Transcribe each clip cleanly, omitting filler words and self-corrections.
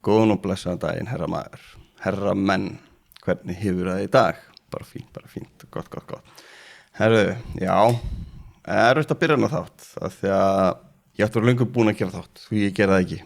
Góðan og blessaðan daginn, herra maður, herra menn, hvernig hefur það í dag? Bara fínt, gott. Herru, já, erfitt að byrja hana þátt, af því að ég ætti að vera löngu búin að gera þátt, því ég gera það ekki.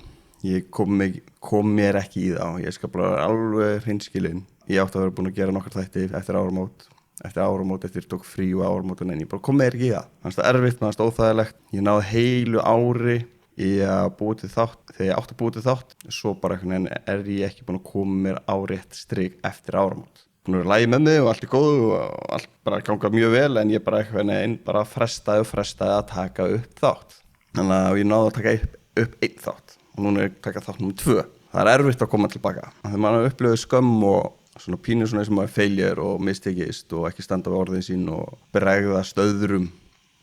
Ég kom mér ekki í það og ég skal bara vera alveg hreinskilinn. Ég átti að vera búin að gera nokkar þætti eftir áramót, eftir tók frí og áramót, en ég bara kom mér ekki í það. Þannig að erfitt, þannig að óþægilegt. Ég náði heilu ári í að búa til þátt, þegar ég átti að búa til þátt, svo bara einhvern veginn ég ekki búin að koma mér á rétt strik eftir áramót. Búin að vera lægi með mig og allt góð og allt bara ganga mjög vel, en ég bara einhvern veginn bara frestaði að taka upp þátt. Þannig að ég náði að taka upp einn þátt og núna taka þátt nummer 2. Það er erfitt að koma tilbaka. Þegar maður upplifir skömm og svona pínu svona sem maður failure og mistekist og ekki standa við orðin sín og bregðast öðrum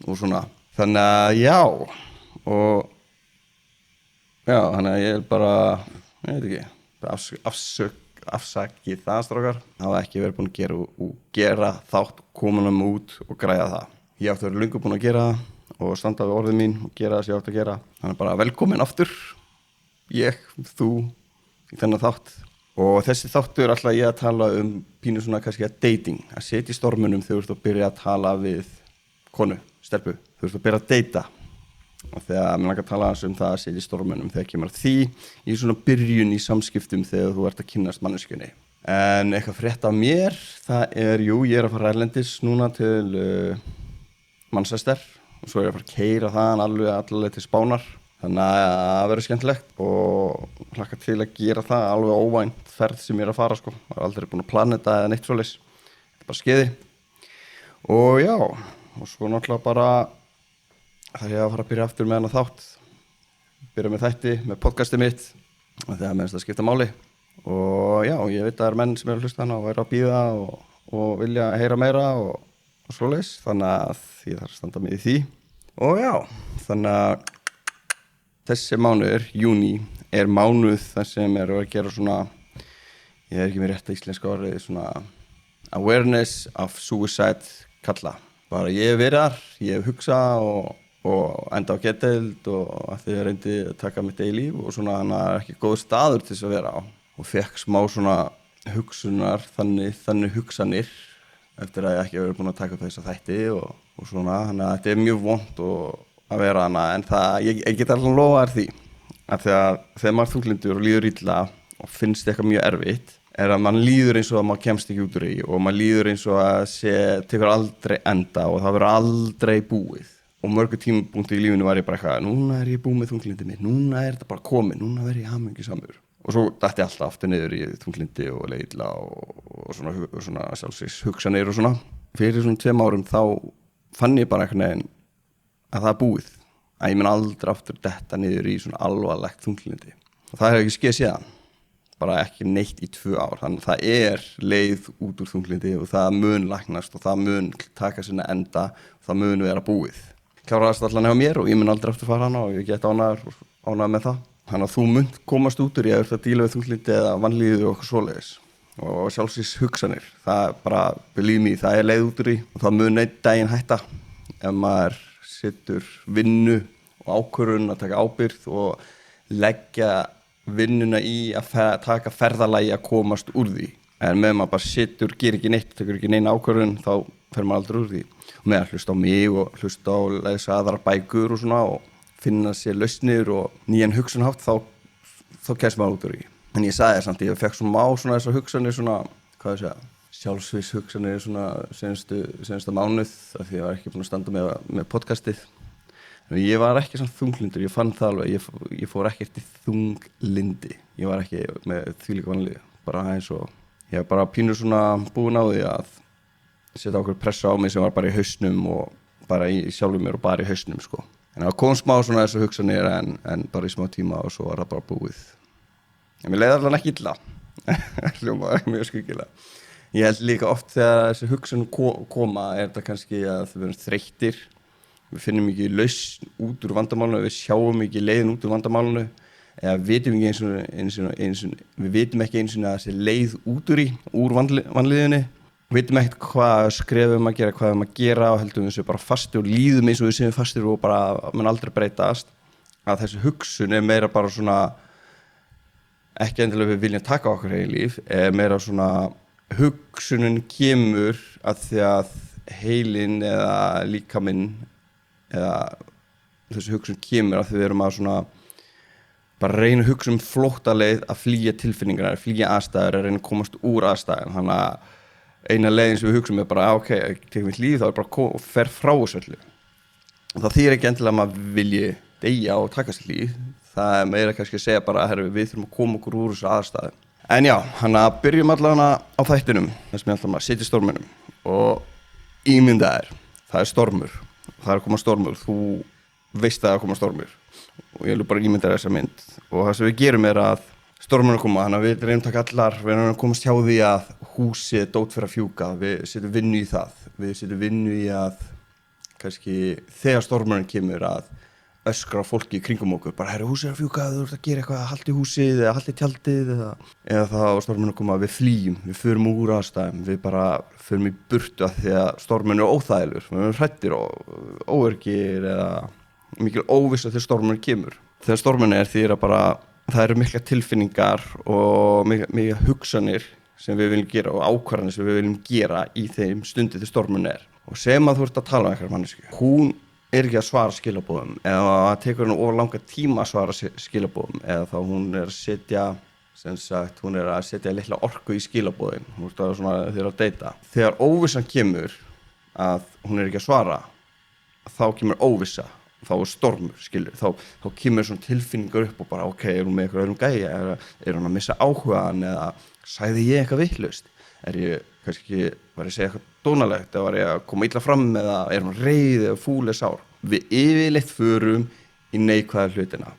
og svona. Þannig að já, þannig að ég er bara, ég veit ekki, afsakið það strákar. Það var ekki verið búin að gera þátt, koma hann út og græða það. Ég átti að vera löngu búin að gera það og standa við orðin mín og gera það sem ég átti að gera. Þannig bara velkomin aftur, þú, í þennan þátt. Og þessi þáttur ætla ég að tala pínu svona kannski að dating, að setja í stormunum þegar þú ert að byrja að tala við konu, stelpu, þú ert að byrja að deyta. Og þegar mér langar að tala það að setja í stormunum þegar kemur því í svona byrjun í samskiptum þegar þú ert að kynnast manneskjunni. En eitthvað frétt af mér, það er, ég er að fara erlendis núna til Manchester og svo er ég að fara að keyra þaðan alveg til Spánar. Þannig að það verður skemmtilegt og hlakka til að gera það, alveg óvænt ferð sem ég er að fara sko. Það er aldrei búin að plana þetta eða neitt svoleiðis. Þetta er bara skeiði. Og já, og svo náttúrulega bara það ég að fara að byrja aftur með hana þátt. Byrja með þætti, með podcastið mitt og þegar meðanst það skipta máli. Og já, ég veit að það er menn sem eru að hlusta hana og eru að bíða og vilja heyra meira og svoleiðis. Þannig að ég þarf að standa mig í því. Og já, þannig að þessi mánuður, júní, er mánuð þar sem er að gera svona, ég er ekki með rétta íslenska orðið, svona awareness of suicide kalla. Bara ég hef verið þar, ég hef hugsað og enda á geðdeild og að því ég reyndi að taka mitt eigið líf og svona hann er ekki góð staður til þess að vera á. Og fekk smá svona hugsunar, þannig hugsanir eftir að ég ekki verið búin að taka upp þessa þætti og svona, þannig að þetta er mjög vont að vera hana, en ég get alveg lofa þér því að þegar maður þunglindur og líður illa og finnst eitthvað mjög erfitt er að mann líður eins og að maður kemst ekki út úr því og maður líður eins og að tekur aldrei enda og það verður aldrei búið og mörgu tímapunkti í lífinu var ég bara eitthvað, núna er ég búið með þunglindi mitt, núna er þetta bara komið, núna verð ég hamingjusamur og svo dætti ég alltaf aftur niður í þunglindi og leið illa og svona sjálfsvíks hugsanir og svona. Fyrir svona 2 árum þá fann ég bara eitthvað að það er búið, að ég mun aldrei aftur detta niður í svona alvarlegt þunglindi og það hefur ekki skeið síðan, bara ekki neitt í 2 ár, þannig að það er leið út úr þunglindi og það mun læknast og það mun taka sinna enda og það mun vera búið. Kláraðast allan hjá mér og ég mun aldrei aftur fara hana og ég get ánægður með það. Þannig að þú mun komast út úr í að verða að díla við þunglindi eða vanlíðu og eitthvað svoleiðis og sjálfsvíks hugsanir, það er bara, believe me, það er leið út úr í og það mun einn daginn hætta ef maður setur vinnu og ákvörðun að taka ábyrgð og leggja vinnuna í að taka ferðalagi að komast úr því. En með maður bara setur, gerir ekki neitt, tekur ekki neina ákvörðun, þá fer maður aldrei úr því. Og með að hlusta á mig og hlusta á lesa aðra bækur og svona og finna sér lausnir og nýjan hugsunhátt, þá kemst maður út úr því. En ég sagði samt, ég fekk svona þessar hugsanir svona, hvað ég segja, sjálfsvíks hugsanir svona senstu mánuð af því ég var ekki búin að standa með podcastið. Ég var ekki svona þunglindur, ég fann það alveg, ég fór ekkert í þunglindi. Ég var ekki með þvílíka vanlíðu, bara eins og ég var bara pínur svona búin á því að setja okkur pressa á mig sem var bara í hausnum og bara í sjálfum mér og bara í hausnum sko. En það kom smá svona þessu hugsanir en bara í smá tíma og svo var það bara búið. En mér leiði allan ekki illa, hljómaði ekki mjög skuggilega. Ég held líka oft þegar þessi hugsun koma er þetta kannski að við erum þreyttir, við finnum ekki lausn út úr vandamálinu, við sjáum ekki leiðin út úr vandamálinu eða við vitum ekki eins og þessi leið út úr vanlíðinni. Við vitum ekkert hvað skrefum að gera, hvað að gera og heldum við séum bara fastir og líðum eins og við séum fastir og bara mun aldrei breytast. Að þessi hugsun er meira bara svona ekki endilega við viljum taka okkur eigin líf, meira svona hugsunin kemur að því að heilin eða líkaminn eða þessi hugsun kemur að því við erum að svona bara reyna að hugsa flóttaleið að flýja tilfinningar, að flýja aðstæður, að reyna að komast úr aðstæðum. Þannig að eina leiðin sem við hugsaum bara, ok, tekum við líf, þá bara fer frá þessu öllu. Það þýðir ekki endilega að maður vilji deyja og taka sér líf. Það meira kannski að segja bara, herru, við þurfum að koma okkur úr þessu aðstæðum. En já, hann að byrjum allavega á þættinum, þess með alltaf maður sitja í storminum og ímynda það stormur, það að koma stormur, þú veist að koma stormur og ég vil bara ímynda þessa mynd og það sem við gerum að stormur að koma, þannig að við reynum taka allar, við reynum að komast hjá því að húsið dót fyrir að fjúka, við setjum vinnu í það, við setjum vinnu í að kannski þegar stormurinn kemur að öskra fólki í kringum okkur, bara herru húsið að fjúka, þú ert að gera eitthvað, haldi húsið eða haldi tjaldið eða þá stormurinn koma við flýjum, við förum úr aðstæðum, við bara förum í burtu að því að stormurinn óþægilegur, við erum hræddir og óörgir eða mikil óvissa þegar stormurinn kemur. Þegar stormurinn því bara, það eru mikla tilfinningar og mikla hugsanir sem við viljum gera og ákvarðanir sem við viljum gera í þeim stundi þegar stormurinn og sem að þú ert að tala um einhverja mannesku, hún ekki að svara skilaboðum eða að tekur henni of langa tíma að svara skilaboðum eða þá hún að setja sem sagt, hún að setja litla orku í skilaboðin, hún að svona þegar að deyta. Þegar óvissan kemur að hún ekki að svara, þá kemur óvissa, þá stormur, skilur, þá kemur svona tilfinningar upp og bara ok, hún með eitthvað gæja, hún að missa áhugaðan eða sagði ég eitthvað vitlaust, ég kannski var ég að segja eitthvað dónalegt eða var ég að koma illa fram eða hún reið eða fúl eða sár. Við yfirleitt förum í neikvæða hlutina.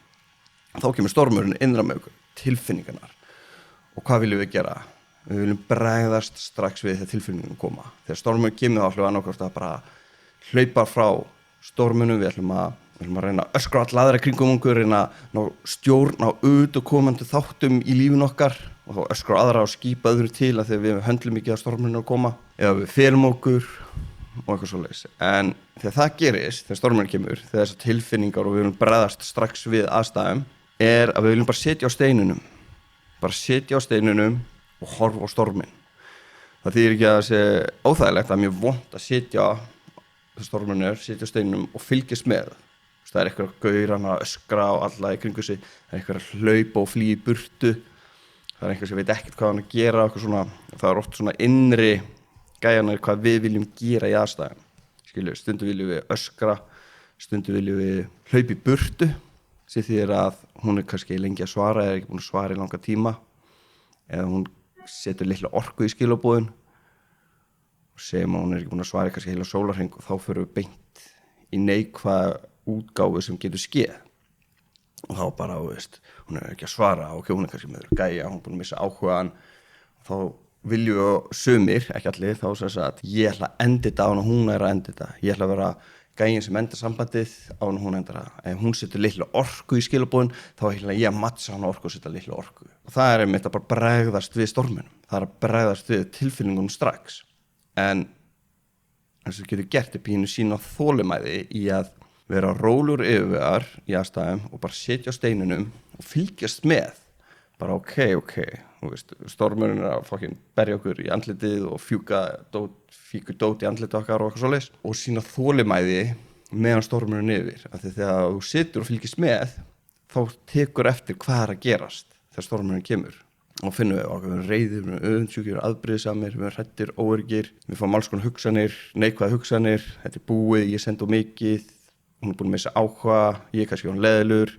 Þá kemur stormurinn innra með okkur, tilfinningarnar. Og hvað viljum við gera? Við viljum bregðast strax við þegar tilfinningarnir koma. Þegar stormurinn kemur þá ætlum við annarkvort að bara hlaupa frá stormunum, við ætlum að reyna að öskra alla aðra kringum okkur, reyna að ná stjórn á utanaðkomandi þáttum í lífinu okkar og þá öskra aðra og skýpa öðru til að þegar við höndlum ekki að stormurinn að koma eða við felum okkur og eitthvað svoleiðis. En þegar það gerist, þegar stormurinn kemur, þegar þessar tilfinningar og við viljum bregðast strax við aðstæðum að við viljum bara sitja á steinunum og horfa á storminn. Það þýðir ekki að það sé óþægilegt, það mjög vont að sitja á steinunum og fylgjast með. Það eitthvað gaur að öskra á alla í kringu sig, það eitthvað að hlaupa og flýja í burtu, það eitthvað sem veit ekkert hvað hann að gera, svona. Það oft svona innri gæjanar hvað við viljum gera í aðstæðum. Skilju, stundum viljum við öskra, stundum viljum við hlaupa í burtu, sem þýðir að hún kannski lengi að svara eða ekki búin að svara í langa tíma, eða hún setur litla orku í skilaboðin og segjum að hún ekki búin að svara kannski heila sólarhring og þá förum við beint í neikvæða útgáfu sem getur skeð og þá bara, hún ekki að svara ok, hún kannski með gæja, hún búin að missa áhugaðan þá viljum við sumir, ekki allir, þá sem sagt ég ætla að enda þetta á hún og hún að enda þetta ég ætla að vera gæjin sem endar sambandið á hún og hún endar ef hún setur litla orku í skilabóðin þá ætla ég að matcha hann orku og setja litla orku og það einmitt að bara bregðast við storminum það að bregðast við tilfinningunum strax en þess að getur gert pínu sína þolinmæði í að vera rólur yfirvegar í aðstæðum og bara sitja á steinunum og fylgjast með bara ok, stormurinn að fucking berja okkur í andlitið og fíkur dót í andlitið okkar og eitthvað svoleiðis og sína þolinmæði meðan stormurinn yfir af því þegar þú situr og fylgjast með þá tekur eftir hvað að gerast þegar stormurinn kemur og finnum við okkur reiðir, við erum öfundsjúkir, aðbrýðisamir, við erum hræddir, óöruggir, við fáum alls konar hugsanir, neikvæðar hugsanir, þetta búið, ég sendi of mikið, hún búin að missa áhuga, ég kannski hún leðilegur,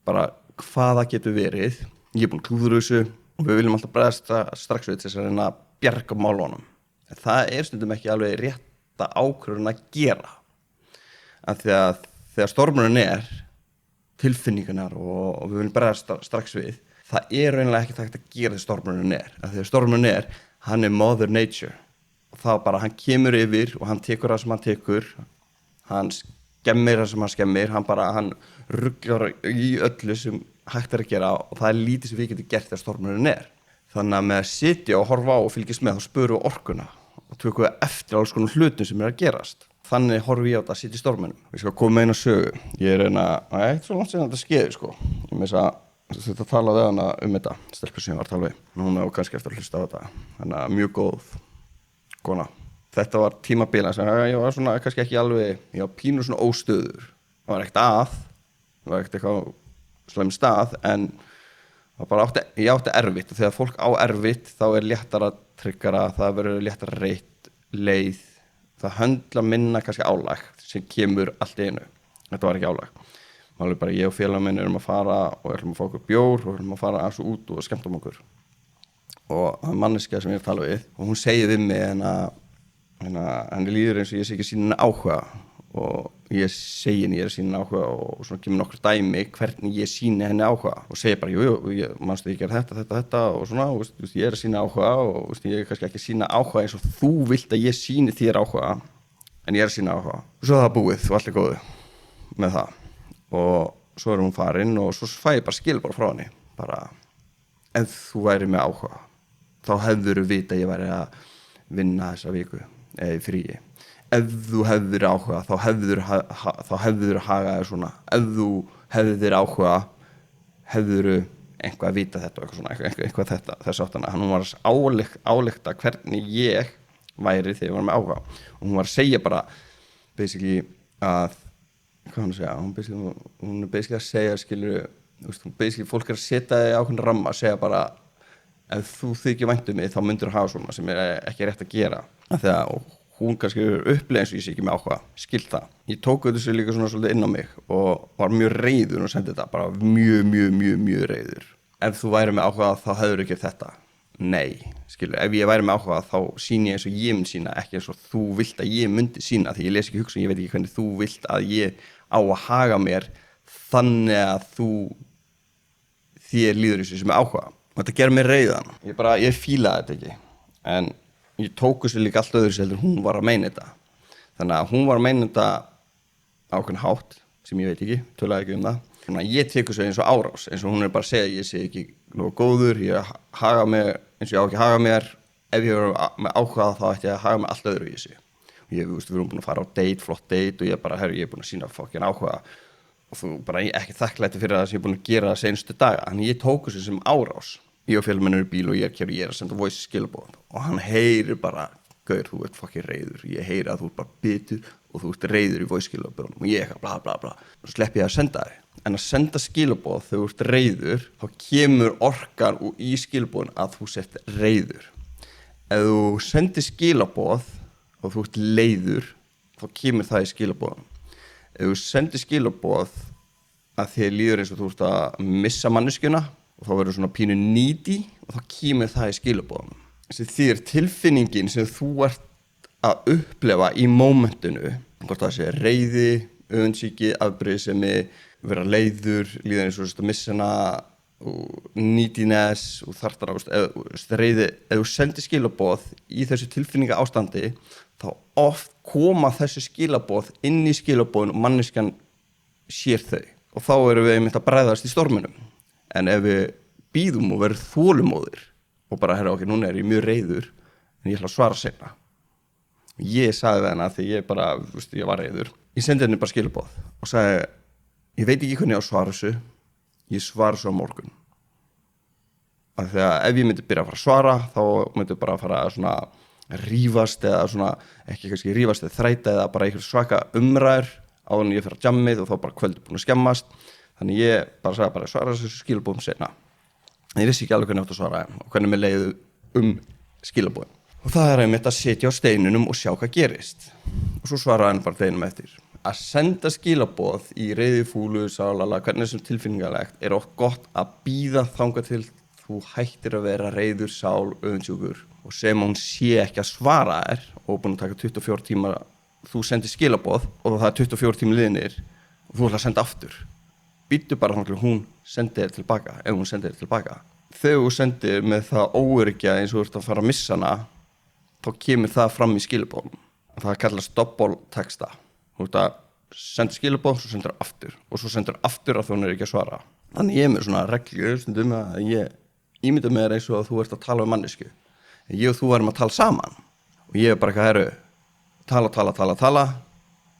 bara hvaða getur verið, ég búin að klúðra þessu og við viljum alltaf bregðast strax við þess að reyna að bjarga málunum. En það stundum ekki alveg rétta ákvörðun að gera, af því að þegar stormurinn tilfinningarnar og við viljum bregðast strax við, það rauninlega ekki hægt að gera þegar stormurinn af því að stormurinn hann mother nature og þá bara hann kemur yfir og hann tekur það sem hann tekur hann skemmir það sem hann skemmir hann ruglar í öllu sem hægt að gera og það lítið sem við getum gert þegar stormurinn þannig að með að sitja og horfa á og fylgjast með þá spörum við orkuna og tökum við eftir alls konar hlutum sem að gerast þannig horfi ég á þetta að sitja í storminum við skal koma með eina sögu ég reyna, svo langt sem þetta skeiði ég með þess að þetta talaði við hana þetta stelpur sem ég var að tala við hún á kannski eftir að hlusta á þetta þannig að mjög góð kona þetta var tímabila sem ég var svona kannski ekki alveg ég var pínu svona óstöður það var ekkert eitthvað slæm stað en bara ég átti erfitt og þegar fólk á erfitt þá léttara tryggara það verður léttara reitt leið það höndla minna kannski álag sem kemur allt í einu þetta var ekki álag alveg bara ég og félagar minn erum að fara og ætlum að fá okkur bjór og ætlum að fara aðeins út og skemmtum okkur og það manneskja sem ég er að tala við og hún segir við mig henni líður eins og ég sé ekki sína áhuga og ég segi henni ég er sína áhuga og svona kemur nokkur dæmi hvernig ég sýni henni áhuga og segir bara jú, manstu ég gera þetta og svona og, ég er að sýna áhuga og ég er kannski ekki að sýna áhuga eins og þú vilt að ég sýni þér áhuga en ég er að sýna áhuga og svo er það búið og allt er góðu með það og svo hún farin og svo fæ ég bara skilabóð frá henni bara ef þú væri með áhuga þá hefðurðu vita ég væri að vinna þessa viku eða í fríi ef þú hefðir áhuga þá hefðurðu hagaði svona ef þú hefðir áhuga hefðurðu eitthvað að vita þetta og eitthvað þetta þess áttana hún var að álykta hvernig ég væri þegar ég var með áhuga og hún var að segja bara basically að hvað hann að segja hún er basically að segja skilur basically fólk er að setja þig ákveðna ramma að segja bara ef þú þykir vænt mig þá myndir hafa svona sem er ekki rétt að gera þegar hún kannski upplega eins og ég sé ekki með áhuga skilt það ég tók þessu líka svona svolítið inn á mig og var mjög reiður og sendi þetta bara mjög reiður ef þú væri með áhuga þá hefur ekki þetta nei, skilur, ef ég væri með áhuga þá sýni ég eins og ég mynd sína ekki eins og þú vilt að ég myndi sína því ég les ekki hugsun, ég veit ekki hvernig þú vilt að ég á að haga mér þannig að þér líður þessu sem er áhuga og þetta gerir mér reiðan ég fílaði þetta ekki en ég tók þessu líka allt öðru sem hún var að meina þetta þannig að hún var að meina þetta ákveðin hátt sem ég veit ekki, töluði ekki það þannig að ég tek þessu eins og árás eins og hún bara að segja ég sé ekki nógu góður ég haga mér eins og ég á ekki að haga mér ef ég er með áhuga þá ætti ég að haga mér allt öðru í þessu og við erum búin að fara á flott date og ég er búin að sýna fokkin áhuga og þú bara ekki þakklæti fyrir það sem ég er búin að gera það seinustu daga þannig ég tók þessu sem árás ég og félagar minn í bíl og ég er að senda voice skilaboð og hann heyrir bara gaur, þú ert fokkin reiður ég heyri að þú ert bara bitur og þú ert reiður í voice skilaboðum og ég bla bla bla og slepp ég að senda þér en að senda skilaboð þegar þú ert reiður þá kemur orkan í skilaboðin að þú sett reiður ef þú sendir skilaboð og þú ert leiður þá kemur það í skilaboðin ef þú sendir skilaboð að þér líður eins og þú ert að missa manneskjuna og þá verður svona pínu needy og þá kemur það í skilaboðin þessi þýr tilfinningin sem þú ert að upplefa í mómentinu hvort það sé reiði, öfundsýki, afbrýðisemi vera leiður, líða eins og að missa hana og neediness og þarftar reiði ef þú sendir skilaboð í þessu tilfinninga ástandi þá oft koma þessu skilaboð inn í skilaboðin og manneskjan sér þau og þá erum við einmitt að bregðast í storminum en ef við bíðum og verðum þolumóðir og bara ok, núna er ég mjög reiður en ég ætla að svara seinna ég sagði við hana því ég var reiður ég sendi henni bara skilaboð og sagði ég veit ekki hvernig ég á að svara þessu ég svara svo á morgun af því að ef ég myndi byrja að fara að svara þá myndi bara að fara að svona rífast eða svona ekki kannski rífast eða þræta eða bara einhver svaka umræður áður en ég fer að jammið og þá bara kvöldu búin að skemmast þannig ég bara sagði bara svara þessu skilaboðum seinna en ég vissi ekki alveg hvernig ég átti að svara og hvernig mér leiði skilaboðin og það einmitt að setja á steinunum og sjá hvað gerist og svo svaraði hann bara deginum eftir að senda skilaboð í reiði, fúlu, sálala, hvernig sem tilfinningalegt er oft gott að bíða þangað til þú hættir að vera reiður, sál, öfundsjúkur og sem hún sé ekki að svara þér og búin að taka 24 tíma þú sendir skilaboð og það er 24 tíma liðnir og þú ætlar að senda aftur býttu bara þangað til hún sendir þér tilbaka ef hún sendir þér tilbaka þegar þú sendir með það óörygja eins og þú ert að fara að missa hana þá kemur það fram í skilaboðum það kallast doppeltexta þú ert að senda skilaboð svo sendur aftur og svo sendur aftur að þú er ekki að svara þannig ég er með svona reglu stundum að ég ímynda mér eins og að þú ert að tala um mannesku ég og þú erum að tala saman og ég er bara eitthvað tala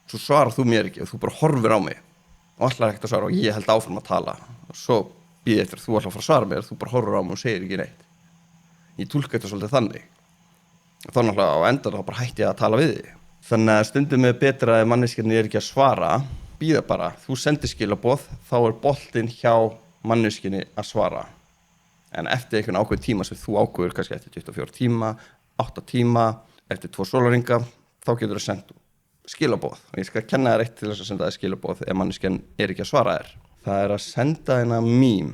svo svarar þú mér ekki og þú bara horfir á mig og allar ekkert að svara og ég held áfram að tala og svo býð eftir þú ætlar að fara að svara mér, þú bara horfir á mig og segir ekki neitt. Ég túlka þetta svolítið þannig. Þá náttúrulega á endan þá bara hætti ég að tala við þig. Þannig að stundum er betra að manneskjan er ekki að svara, býða bara, þú sendir skilaboð, þá er boltinn hjá manneskjunni að svara. En eftir einhvern ákveðin tíma sem þú ákveður, kannski eftir 24 tíma, 8 tíma, eftir 2 sólarhringa, þá getur þú sendt skilaboð. Og ég skal kenna þér eitt til þess að senda þér skilaboð ef manneskjan er ekki að svara þér. Það er að senda hennar mím.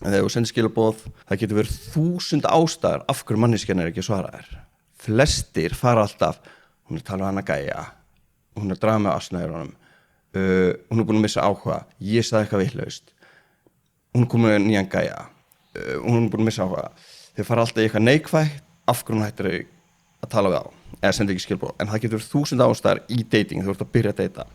Þegar þú sendir skilaboð, það getur verið 1000 ástæður af hverju manneskjan er ekki að svara þér. Flestir fara alltaf, hún er að tala um hana gæja, hún er að draga með asnaðurunum, hún er búin að missa áhuga, ég sagði eitthvað vitlaust, hún er komin með nýjan gæja, hún er búin að missa áhuga. Þeir fara alltaf í eitthvað neikvætt, af hverju hún hættir að tala við á, eða senda ekki skilaboð. En það getur verið 1000 ástæður í dating, þú ert að byrja að deyta.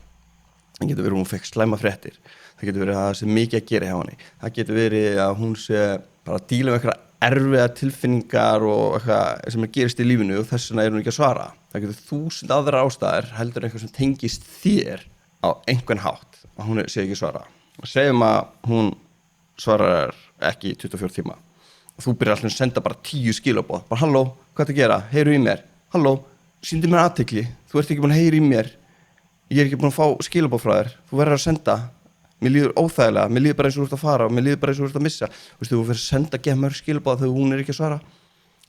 Það getur verið að hún fekk slæma fréttir. Það getur verið að það sé mikið að gera hjá henni. Það getur verið að hún sé bara að díla með eitthvað erfiða tilfinningar og eitthvað sem gerist í lífinu og þess vegna er hún ekki að svara. Það getur 1000 aðra ástæður heldur en eitthvað sem tengist þér á einhvern hátt að hún sé ekki að svara. Og segjum að hún svarar ekki í 24 tíma og þú byrjar alltaf að senda bara 10 skilaboð. Bara halló, hvað er að gera? Heyru í mér. Halló, sýndu mér athygli. Þú ert ekki búin að heyra í mér. Ég er ekki búin að fá skilaboð frá þér. Þú verður að senda. Mér líður óþægilega, mér líður bara eins og þú ert að fara og mér líður bara eins og þú ert að missa. Þú verður að senda gefa mörg skilaboð þegar hún er ekki að svara.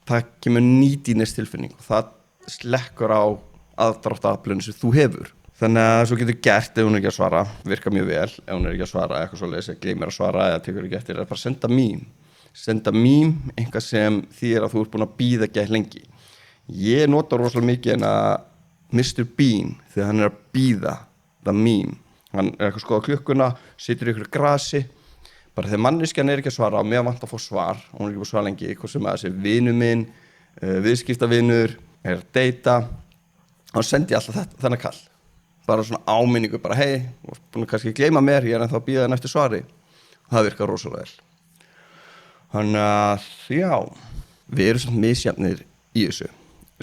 Það kemur neediness tilfinning og það slekkur á aðdráttaraflinu sem þú hefur. Þannig að svo getur gert ef hún er ekki að svara, virka mjög vel ef hún er ekki að svara, eitthvað svoleiðis, gleymir að svara eða tekur ekki eftir, bara senda mím. Senda mím, eitthvað sem þýðir að þú ert búin að bíða ekki lengi. Ég nota rosalega mikið en að Mr. Bean þegar hann er að bíða það mím. Hann er eitthvað að skoða klukkuna, situr í ykkur grasi, bara þegar manneskjan er ekki að svara og mér vant að fá svar, og hún er ekki búin að svara lengi, eitthvað sem að þessi vinur minn, viðskiptavinur, er að deyta, þá sendi ég alltaf þennan kall. Bara svona áminningu, bara hei, þú ert búin að kannski gleyma mér, ég er ennþá að bíða þenn eftir svari. Og það virkar rosalega vel. Þannig að, já, við erum svona misjafnir í þessu.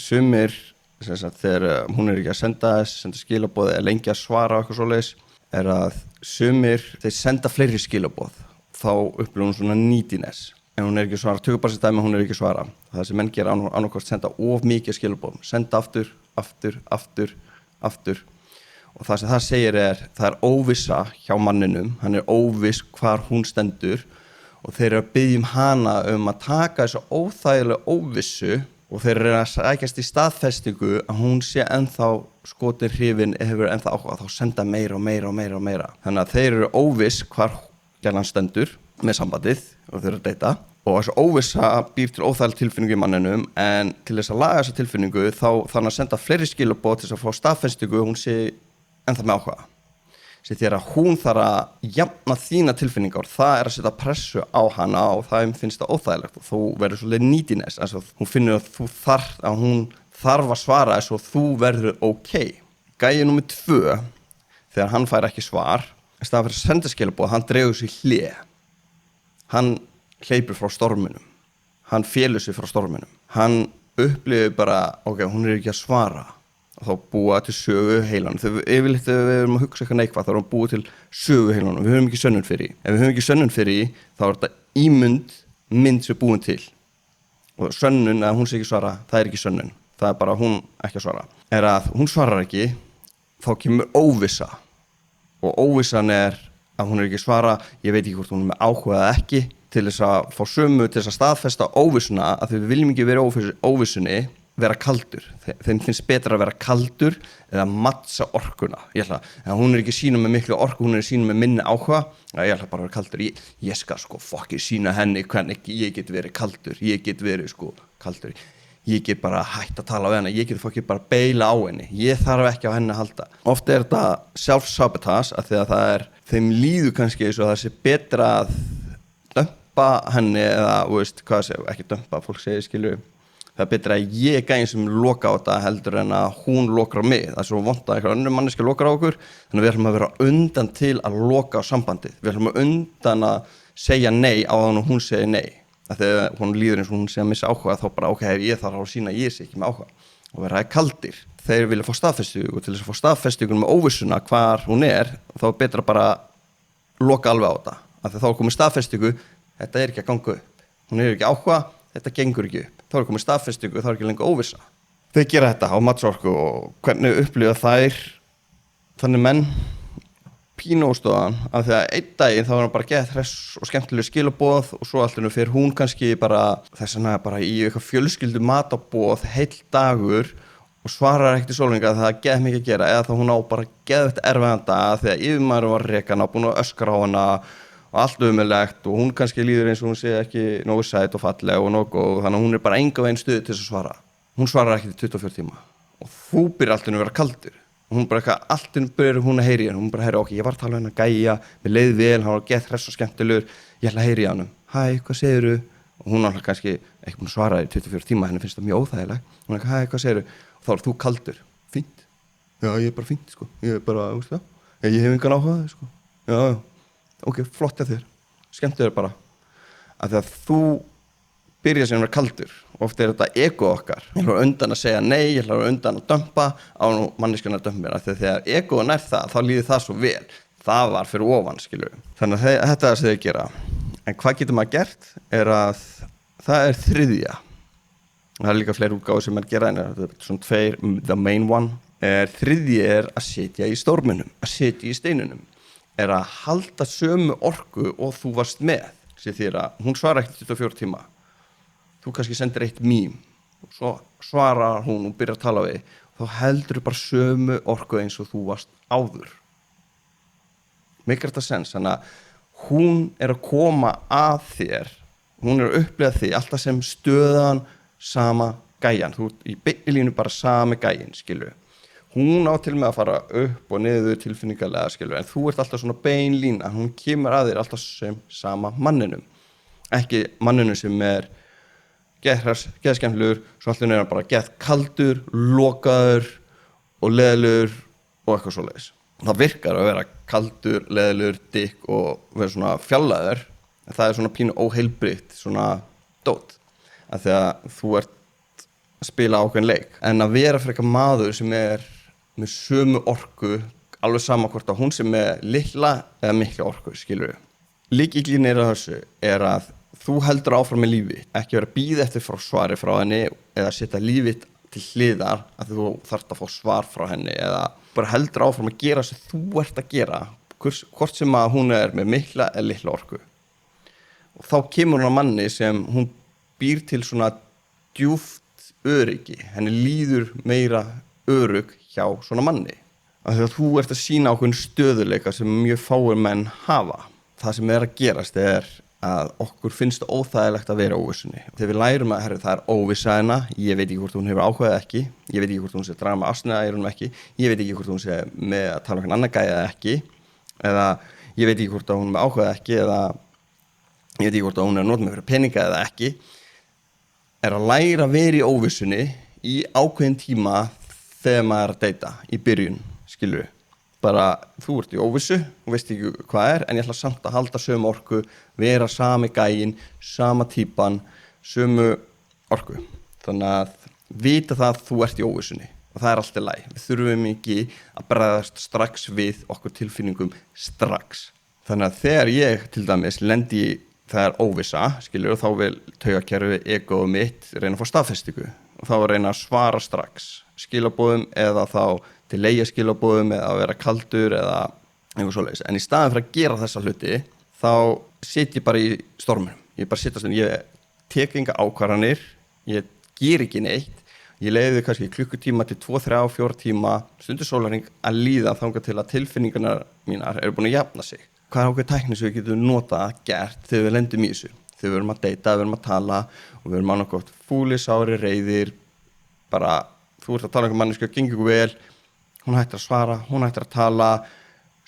Sumir, þegar hún er ekki að senda skilaboð eða lengi að svara og eitthvað svoleiðis, er að sumir, þeir senda fleiri skilaboð, þá upplifir hún svona neediness. En hún er ekki að svara, tökur bara sér dæmi, hún er ekki að svara. Það sem menn gera annarkvort senda of mikið skilaboð, senda aftur. Og það sem það segir það er óvissa hjá manninum, hann er óviss hvar hún stendur og þeir eru að biðja hana að taka þessa óþægilega óvissu og þeir eru að sækjast í staðfestingu að hún sé ennþá skotin hrifin hefur ennþá áhuga, þá senda meira. Þannig að þeir eru óviss hvar hann stendur með sambandið og þeir eru að deyta og þessu óvissa býr til óþægileg tilfinningu í manninum en til þess að laga þessa tilfinningu þá þannig að senda fleiri skilaboð til þess að fá staðfestingu hún sé ennþá með áhuga. Sér því að hún þarf að jafna þína tilfinningar, það er að setja pressu á hana og það finnst það óþægilegt og þú verður svolítið neediness, altså hún finnur að hún þarf að svara þess og þú verður ok. Gæi númer 2, þegar hann fær ekki svar, í staðan fyrir að senda skilaboð, hann dregur sig hlé. Hann hleypur frá storminum, hann félur sig frá storminum, hann upplifir bara, ok, hún er ekki að svara. Og þá búa til sögu heilanum. Yfirleitt þegar við erum að hugsa eitthvað neikvægt þá erum við búið til sögu heilanum. Við höfum ekki sönnun fyrir því. Ef við höfum ekki sönnun fyrir því þá er þetta mynd sem er búin til. Og sönnun að hún sé ekki svara, það er ekki sönnun. Það er bara hún ekki að svara. Er að hún svarar ekki, þá kemur óvissa. Og óvissan er að hún er ekki að svara, ég veit ekki hvort hún er með áhuga eða ekki, til þess að fá sömu, til þess að staðfesta óvissuna, að við viljum ekki vera óvissunni, vera kaldur. Þeim finnst betra að vera kaldur eða mattsa orkuna. Ég ætla að hún er ekki að sýna með miklu orku, hún er að sýna með minni áhuga. Ég ætla bara að vera kaldur. Ég skal sýna henni hvernig ég get verið kaldur. Ég get verið kaldur. Ég get bara hætt að tala við henni. Ég get bara beila á henni. Ég þarf ekki á henni að halda. Oft er þetta self-sabotage af því að þeim líður kannski eins og það sé betra að dömpa henni eða, ekki dömpa, fólk segir skilur. Það er betra að ég gæði sem loka á þetta heldur en að hún lokar á mig. Það er svo vont að eitthvað önnur manneski lokar á okkur. Þannig að við ætlum að vera undan til að loka á sambandið. Við ætlum að undan að segja nei á þannig að hún segir nei. Þegar hún líður eins og hún sé að missa áhuga þá bara ok, ég þarf að sína að ég sé ekki með áhuga. Og vera kaldir. Þeir vilja fá staðfestingu og til þess að fá staðfestingu með óvissuna hvar hún er þá er betra bara loka alveg á þetta. að þá er komið staðfestingu, þetta er ekki að ganga upp, hún er ekki áhuga, þetta gengur ekki upp, þá er komið staðfestingu, þá er ekki lengur óvissa. Þeir gera þetta á Matsorku og hvernig upplifa þær þannig menn pínu óstóðan af því að einn daginn þá er hann bara gett hress og skemmtileg skilaboð og svo alltaf fyrir hún kannski bara þess vegna bara í eitthvað fjölskyldu matarboð heill dagur og svarar ekkert í sólringa að það er geðt mikið að gera eða þá hún á bara geðvægt erfiðan dag þegar yfirmaður var rekana búin að öskra á hana og allt umilegt og hún kannski líður eins og hún sé ekki nógu sæt og falleg og nógu góð þannig að hún er bara enga veginn stuð til þess að svara. Hún svarar ekki til 24 tíma og þú byrjar alltaf að vera kaldur. Hún bara eitthvað, alltaf byrjar hún að heyri hann, hún bara heyri, ok, ég var að tala hennar gæja, mér leið vel, hann var gett hress og skemmtilegur, ég ætla að heyri hann, hæ, hvað segirðu? Og hún er kannski ekki búin að svara í 24 tíma, henni finnst það mjög óþægileg, hún er ekki, hæ, hvað segirðu? Og þá er þú kaldur, fínt, já, ég er bara fínt, sko, ég er bara, veist það, ég hef engan áhuga, sko, já, ok, flott að þér, skemmtilegur bara, að þegar þú byrja sem að vera kaldur og oft er þetta ego okkar ég hljóður undan að segja nei, ég hljóður undan að dömpa á manneskjuna að dömpa mér þegar egoin er það, þá líður það svo vel það var fyrir ofan, skilur þannig að þetta er það sem þau gera en hvað getur maður gert er að það er þriðja það er líka fleiri útgáfur sem er gera en það er svona tveir, the main one þriðji er að sitja í storminum að sitja í steinunum er að halda sömu orku og þú varst með sér þér að hún svarar ekki 24 tíma þú kannski sendir eitt mím og svo svarar hún og byrjar að tala við þá heldur þú bara sömu orku eins og þú varst áður mikið þetta sens þannig að hún er að koma að þér hún er að upplifa þig alltaf sem stöðan sama gæjan þú ert í beinni línu bara sami gæjin skilur hún á til með að fara upp og niður tilfinningarlega skilur en þú ert alltaf svona bein lína hún kemur að þér alltaf sem sama manninum ekki manninum sem er geð skemmtilegur, svo alltaf er hann bara geð kaldur, lokaður og leðilegur og eitthvað svoleiðis. Það virkar að vera kaldur, leðilegur, dikk og vera svona fjallaður, en það er svona pínu óheilbrigt, svona dót. Af því að þú ert að spila ákveðin leik. En að vera fyrir eitthvað maður sem er með sömu orku, alveg sama hvort að hún sem er litla eða mikla orku, skilur við. Lykillinn er að þessu er að þú heldur áfram með lífi, ekki vera að bíða eftir frá svari frá henni eða setja lífið til hliðar að þú þarft að fá svar frá henni eða bara heldur áfram að gera sem þú ert að gera, hvort sem að hún er með mikla eða litla orku. Og þá kemur hún að manni sem hún býr til svona djúpt öryggi, henni líður meira örugg hjá svona manni. Af því að þú ert að sýna ákveðin stöðuleika sem mjög fáir menn hafa. Það sem er að gerast er að okkur finnst það óþægilegt að vera óvissunni. Þegar við lærum að það er óvissa hérna, ég veit ekki hvort hún hefur áhugað ekki, ég veit ekki hvort hún sé draga með ástina eða hún ekki, ég veit ekki hvort hún sé með að tala um einhvern annan gæja eða ekki, eða ég veit ekki hvort hún er með áhugað ekki, eða ég veit ekki hvort hún er að nota með fyrir peninga eða ekki, er að læra að vera í óvissunni í ákveðin tíma þegar maður er að deyta í byrjun, skilur við. Bara þú ert í óvissu og veist ekki hvað er en ég ætla samt að halda sömu orku vera sami gæin, sama típan sömu orku þannig að vita það að þú ert í óvissunni og það er allt í lagi við þurfum ekki að bregðast strax við okkur tilfinningum strax þannig að þegar ég til dæmis lendi það er óvissa skilur og þá vil taugakerfi egoið mitt reyna að fá staðfestingu og þá reyna að svara strax skilaboðum eða þá til leigja skilaboðum eða að vera kaldur eða eitthvað svoleiðis. En í staðin fyrir að gera þessa hluti þá sit ég bara í storminum. Ég bara sitt ég tek enga ákvarðanir, ég ger ekki neitt. Ég leiði kannski klukkutíma til 2, 3, 4 tíma stundu sólarhring að líða þangað til að tilfinningarnar mínar eru búin að jafna sig. Hvað er ákveð tækni sem við getum notað gert þegar við lendum í þessu? Þegar við erum að deyta, við erum að tala og við erum annarkort fúlir, sárir, reiðir bara þú ert að tala um manneskju og gengur vel hún hættir að svara, hún hættir að tala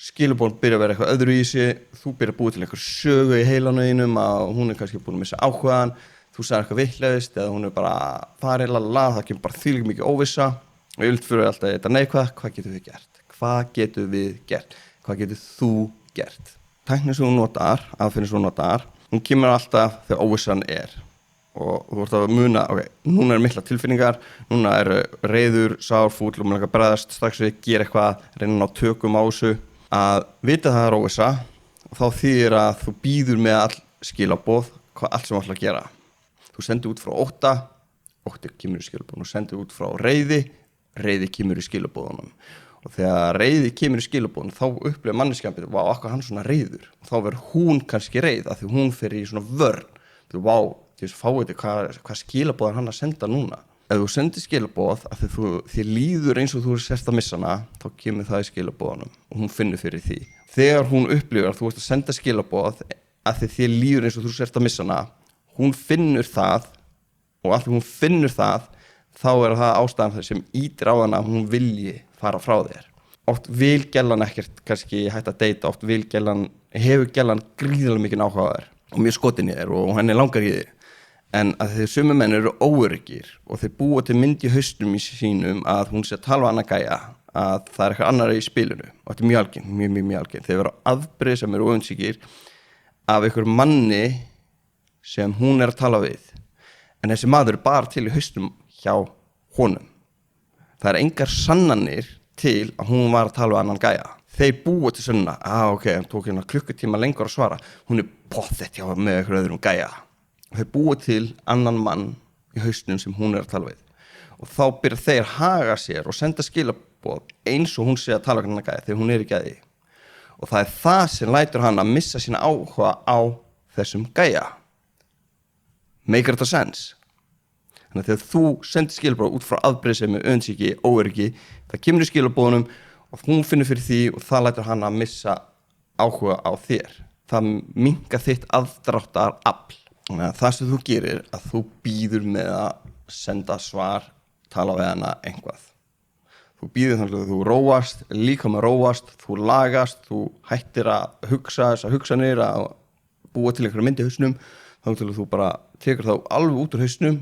skilabóðin byrja að vera eitthvað öðru í sig þú byrja að búa til einhver sögu í heilanauðinum að hún er kannski búin að missa áhugaðan þú sagði eitthvað vitlaust eða hún er bara farið lalala, það kemur bara þvílíkt mikið óvissa og ég vil fyrir alltaf þetta neikvæð, hvað getum við gert? Hvað getum við gert? Hvað getur þú gert? Tæknin sem hún notar, aðferðin sem hún notar hún kemur alltaf þegar óvissan er og þú ert að muna, ok, núna er mikla tilfinningar, núna er reiður, sár, fúll og maður langar að bregðast strax við, gera eitthvað, reyna að ná tökum á þessu, að vita það er óvissa og þá þýðir að þú býður með all skilaboð, allt sem þú ætlar að gera. Þú sendir út frá ótti kemur í skilaboðunum, þú sendir út frá reiði kemur í skilaboðunum. Og þegar reiði kemur í skilaboðunum, þá upplifir manneskjan betur, vá, akkur hann svona reiður. Og þá verður hún kannski reið, af því hún fer í svona vörn. Þú, vá, fáið hvað skilaboðan hann að senda núna. Ef þú sendir skilaboð, af því þér líður eins og þú sérst að missa hana, þá kemur það í skilaboðunum og hún finnur fyrir því. Þegar hún upplifir að þú ert að senda skilaboð, af því þér líður eins og þú sérst að missa hana, hún finnur það, og af því hún finnur það, þá það ástæðan sem ítir á hana að hún vilji fara frá þér. Oft vil gellan ekkert kannski hægt að deyta, oft hefur gellan gríðarlega mikið áhuga á þér og mjög skotin í þér og henni langar í þig. En að þeir sömu menn eru óöryggir og þeir búa til mynd í hausnum í sínum að hún sé að tala á annað gæja, að það eitthvað annar í spilinu og þetta mjög algengt, mjög algengt. Þeir vera afbrigði sem eru óönsíkir af einhver manni sem hún að tala við. En þessi maður bara til í hausnum hjá honum. Það engar sannanir til að hún var að tala við annan gæja. Þeir búa til sannna, ok, hann tók hérna klukkutíma lengur að svara. Hún pottþétt hjá með einhver öðrum gæja. Og þeir búa til annan mann í hausnum sem hún að tala við. Og þá byrja þeir haga sér og senda skilaboð eins og hún sé að tala við annan gæja þegar hún ekki að því. Og það það sem lætur hann að missa sína áhuga á þessum gæja. Make it a sense. Þannig að þegar þú sendir skilaboð út frá afbrýðisemi, önsíki, óöryggi, það kemur í skilaboðunum og hún finnur fyrir því og það lætur hann að missa áhuga á þér. Það minnkar þitt aðdráttarafl. Þannig að það sem þú gerir að þú býður með að senda svar, tala við hana eitthvað. Þú býður þannig að þú róast, líka með róast, þú lagast, þú hættir að hugsa þessar hugsanir, að búa til einhverja mynd í hausnum, þá til að þú bara tekur þá alveg út úr hausnum,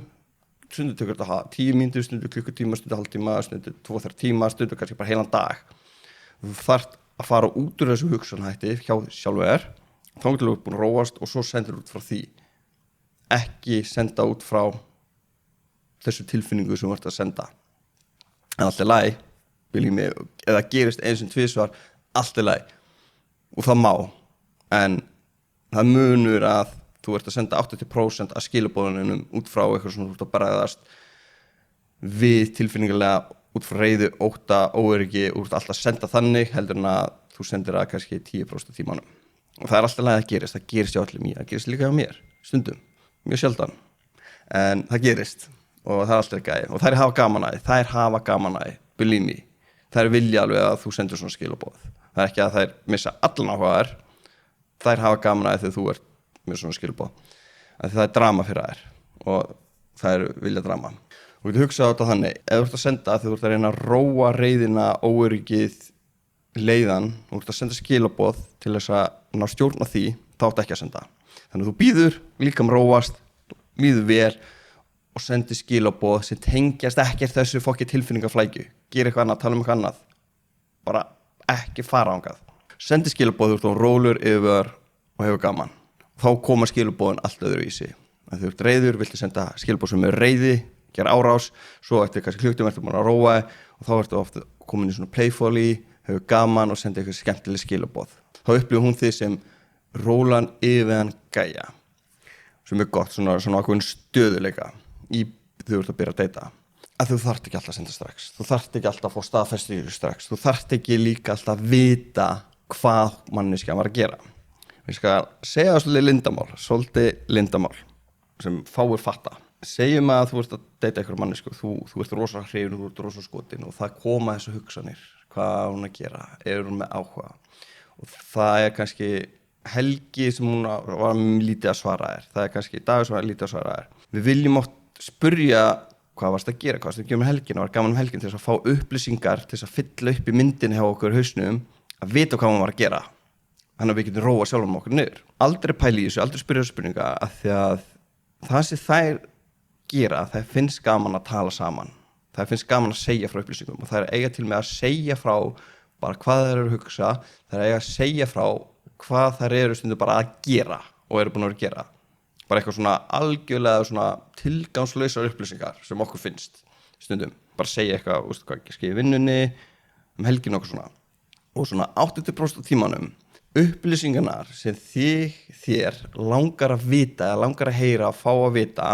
stundu tekur þetta 10 mínútur, stundu klukkutíma, stundu hálftíma, stundu 2-3 tíma, stundu kannski bara heilan dag. Þú þarft að fara út úr þessu hugsanhætti hjá sjálfu þér, þá til þú búin að róast og svo sendur út frá því. Ekki senda út frá þessu tilfinningu sem þú ert að senda. En allt lagi, viljum mig, eða gerist eins og tvisvar, allt lagi. Og það má, en það munur að þú ert að senda 80% af skilaboðunum út frá eitthvað sem þú ert að bregðast við tilfinningarlega út frá reiði, ótta, óöryggi, og þú ert alltaf að senda þannig heldur en að þú sendir það kannski 10% af tímanum. Og það alltaf lagi að það gerist hjá öllum það gerist líka hjá mér, stundum, mjög sjaldan. En það gerist og það alltaf gæði og þær hafa gaman að því, believe me. Þær vilja alveg að þú sendir svona skilaboð. Það ekki að þær missa allan áhuga þær hafa gaman að því þegar þú ert með svona skilaboð. Það drama fyrir þær og þær vilja drama. Og þú hugsa á þetta þannig, ef þú ert að senda þegar þú ert að reyna að róa reiðina, óöryggið, leiðan, þú ert að senda skilaboð til þess að ná stjórn á því, þá áttu ekki að senda. Þannig að þú býður, líkam róast, líður vel og sendir skilaboð sem tengjast ekkert þessu fokki tilfinningaflækju. Gera eitthvað annað, tala eitthvað annað. Bara ekki fara ángað. Sendir skilaboð, þú ert á rólur yfir og hefur gaman. Þá koma skilaboðin allt öðruvísi. Þegar þú ert reiður, viltu senda skilaboð sem er reiði, gera árás, svo eftir kannski klukkutíma ertu búin að róa og þá ertu ofta komin í svona playfully, hefur gaman og senda eitthvað skemmtileg skilaboð. Þá upplifir hún þig sem rólan yfirvegan gæja, sem er gott, svona ákveðin stöðuleika þegar þú ert að byrja að deyta. Að þú þarft ekki alltaf að senda strax, þú þarft ekki alltaf að fá staðfestingu strax, þú þarft ekki líka alltaf að vita hvað manneskjan var að gera. Ég skal segja svolítið lindamál sem fáir fatta. Segjum að þú ert að deyta einhverja mannesku, þú ert rosa hrifin, þú ert rosa skotin og það koma þessu hugsanir, hvað á hún að gera, hún með áhuga. Og það kannski helgi sem hún var lítið að svara þér, það kannski dagur sem var lítið að svara þér. Við viljum oft spurja hvað varst að gera, hvað varst að gera með helgina, var gaman helgin til þess að fá upplýsingar, til þess að fylla upp í myndin hjá okkur hausnum, að vita hvað hún var að gera. Þannig að við getum róa sjálfum okkur niður. Aldrei pæli í þessu, aldrei spyrja spurninga, af því að það sem þær gera, það finnst gaman að tala saman. Það finnst gaman að segja frá upplýsingum og það eiga til með að segja frá bara hvað þær eru að hugsa, það eiga að segja frá hvað þær eru stundum bara að gera og eru búin að vera að gera. Bara eitthvað svona algjörlega svona tilgangslausar upplýsingar sem okkur finnst stundum. Bara segja eitthvað, hvað skeiði vinnunni, helgin okkur svona. Og svona 80% af tímanum upplýsingarnar sem þér langar að vita eða langar að heyra að fá að vita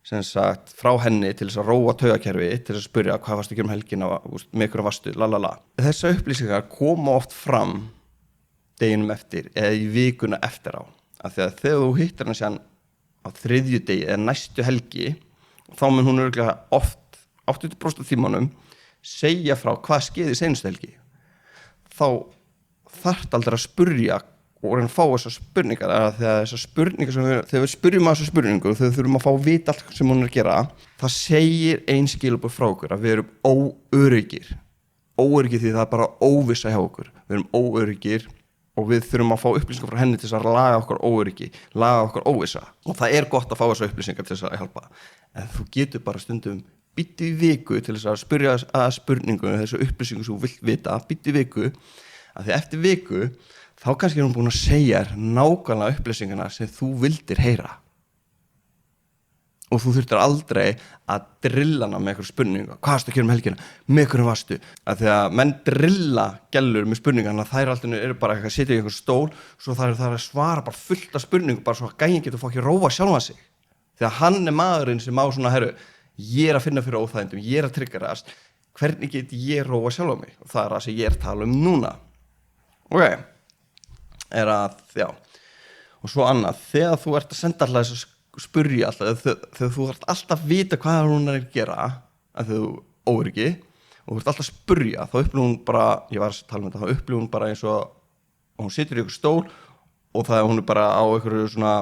sem sagt frá henni til þess að róa taugakerfi til þess að spyrja hvað varstu að gera helgina með ykkur vastu, lalala. Þessar upplýsingar koma oft fram deginum eftir eða í vikuna eftir á. Af því að þegar þú hittir hann síðan á þriðjudegi eða næstu helgi þá mun hún örugglega oft 80% af tímanum segja frá hvað skeiði seinustu helgi. Þá þarft aldrei að spyrja og reyna að fá þessar spurningar þegar þessar spurningar þegar við spyrjum að þessar spurningu þegar við þurfum að fá að vita allt sem hún er að gera það segir ein skilaboð frá okkur að við erum óöruggir því það er bara óvissa hjá okkur við erum óöruggir og við þurfum að fá upplýsingar frá henni til þess að laga okkar óöryggi laga okkar óvissa og það er gott að fá þessar upplýsingar til þess að hjálpa en þú getur bara stundum býttu í viku til þess að spyrja að spurningu þessu upplýsingu sem þú vilt vita býttu í viku að því eftir viku þá kannski er hún búin að segja nákvæmlega upplýsingarna sem þú vildir heyra og þú þurftir aldrei að drilla hana með einhver spurningu hvað varstu að gera helgina, með einhverjum varstu að því að menn drilla gælur með spurningarna þær alltaf eru bara eitthvað að sitja í einhver stól svo það er að svara bara fullt af spurningum bara svo að gæinn getur fá ekki að róa sjálfan sig því að hann er maðurinn sem á svona herru, ég er að finna fyrir óþægindum ég er að triggerast, hvernig get ég róa sjálfan mig og það er það sem ég er að tala núna ok er að, já og svo annað, þegar þú ert að senda alltaf þess að spyrja alltaf þegar þú ert alltaf að vita hvað hún er að gera að þú óöryggi og þú ert alltaf að spyrja, þá upplifir hún bara ég var að tala þetta, þá upplifir hún bara eins og hún situr í ykkur stól og það hún er bara á ykkur svona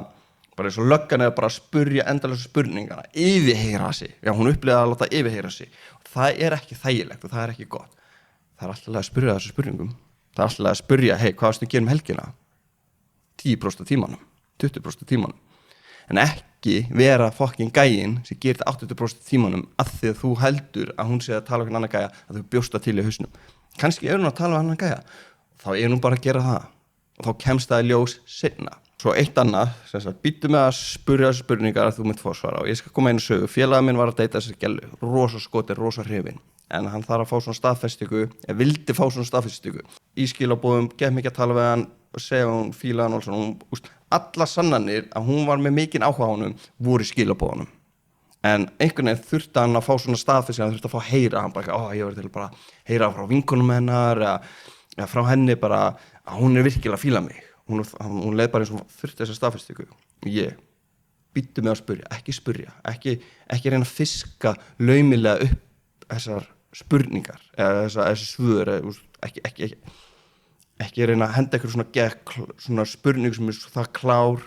bara eins og löggan eða bara að spyrja endalaust spurningana, yfirheyra sig já, hún upplifir að láta yfirheyra sig og það er ekki þægilegt og það er ekki gott það er alltaf að spyrja þessu spurningum það er alltaf að spyrja, hey, hvað varstu að gera helgina 10% af tímanum 20% af tímanum en ekki vera fucking gæinn sem gerir þetta 80% af tímanum af því að þú heldur að hún sé að tala um annan gæja að þú bjósta til í hausnum kannski er hún að tala um annan gæja þá er hún bara að gera það og þá kemst það í ljós seinna svo eitt annað, sem sagt, býttu með að spyrja þessu spurningar að þú mynd fórsvara og ég skal koma einu sögu, félagi minn var að deyta þessi gælu rosa skoti, rosa hrifin en hann þarf að fá svona staðfestingu vildi fá svona staðfestingu í skilabóðum, get mikið að tala við hann og segja hún fílaði hann og svona alla sannanir að hún var með mikinn áhuga á honum voru í skilabóðunum en einhvern veginn þurfti hann að fá svona staðfestingu hann þurfti að fá að heyra hann bara, ég var til bara að heyra frá vinkonum hennar eða frá henni bara að hún er virkilega að fíla mig hún leið bara eins og þurfti þessa staðfestingu og ég býttu með að spyrja ekki reyna að fiska laumilega upp þessar spurningar eða þessi svör ekki reyna að henda eitthvað svona spurning sem er það klár